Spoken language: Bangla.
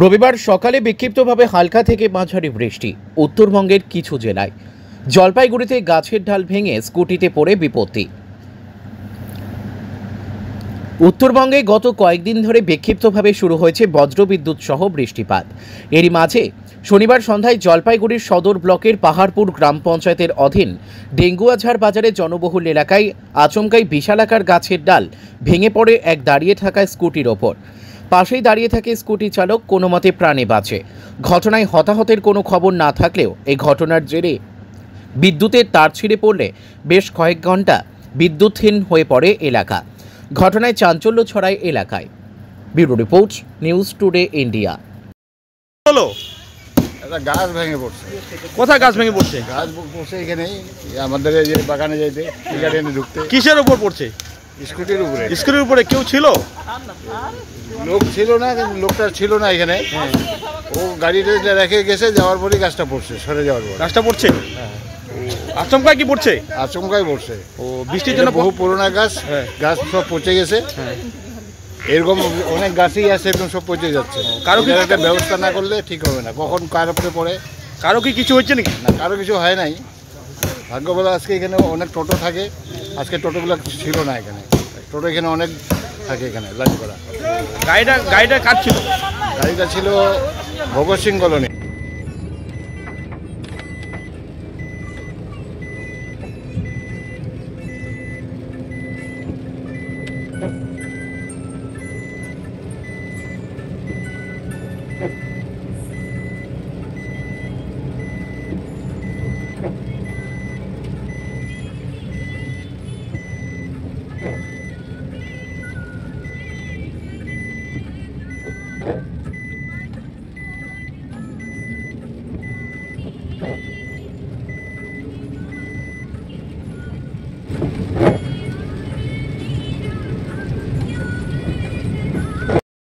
রবিবার সকালে বিক্ষিপ্তভাবে হালকা থেকে মাঝারি বৃষ্টি উত্তরবঙ্গের কিছু জেলায়। জলপাইগুড়িতে গাছের ডাল ভেঙে স্কুটিতে পড়ে বিপত্তি। উত্তরবঙ্গে গত কয়েকদিন ধরে বিক্ষিপ্তভাবে শুরু হয়েছে বজ্রবিদ্যুৎ সহ বৃষ্টিপাত। এরই মাঝে শনিবার সন্ধ্যায় জলপাইগুড়ির সদর ব্লকের পাহাড়পুর গ্রাম পঞ্চায়েতের অধীন ডেঙ্গুয়াঝাড় বাজারে জনবহুল এলাকায় আচমকাই বিশালাকার গাছের ডাল ভেঙে পড়ে এক দাঁড়িয়ে থাকা স্কুটির ওপর। পাশেই দাঁড়িয়ে থাকে স্কুটি চালক কোনো মতে প্রাণে বাঁচে। ঘটনায় হতাহতের কোনো খবর না থাকলেও এই ঘটনার জেরে বিদ্যুতের তার ছিঁড়ে পড়লে বেশ কয়েক ঘন্টা বিদ্যুৎহীন হয়ে পড়ে এলাকা। ঘটনায় চাঞ্চল্য ছড়ায় এলাকায়। Bureau report, news today India. হলো একটা গাছ ভেঙে পড়ছে। কোথায় গাছ ভেঙে পড়ছে? গাছ পড়ছে এখানেই আমাদের এই যে বাগানে যাইতে গার্ডেনে ঢুকতে। কিসের উপর পড়ছে? স্কুটির উপরে। স্কুটির উপরে কেউ ছিল? লোক ছিল না, লোকটা ছিল না এখানে। ও গাড়িটা রেখে গেছে, যাওয়ার পরই গাছটা পড়ছে, সরে যাওয়ার পর গাছটা পড়ছে। আচমকাই কি পড়ছে? আচমকাই পড়ছে। ও বৃষ্টির জন্য বহু পুরোনো গাছ, গাছ সব পচে গেছে। এরকম অনেক গাছই আছে, এরকম সব পচে যাচ্ছে। কারো কি একটা ব্যবস্থা না করলে ঠিক হবে না, কখন কার উপরে পড়ে। কারো কি কিছু হচ্ছে নাকি? না, কারো কিছু হয় নাই। ভাগ্য বলে আজকে এখানে অনেক টোটো থাকে, আজকে টোটোগুলো ছিল না এখানে। টোটো এখানে অনেক থাকে, এখানে লাইন করা। গাড়িটা কার ছিল? গাড়িটা ছিল ভগৎ সিং কলোনি।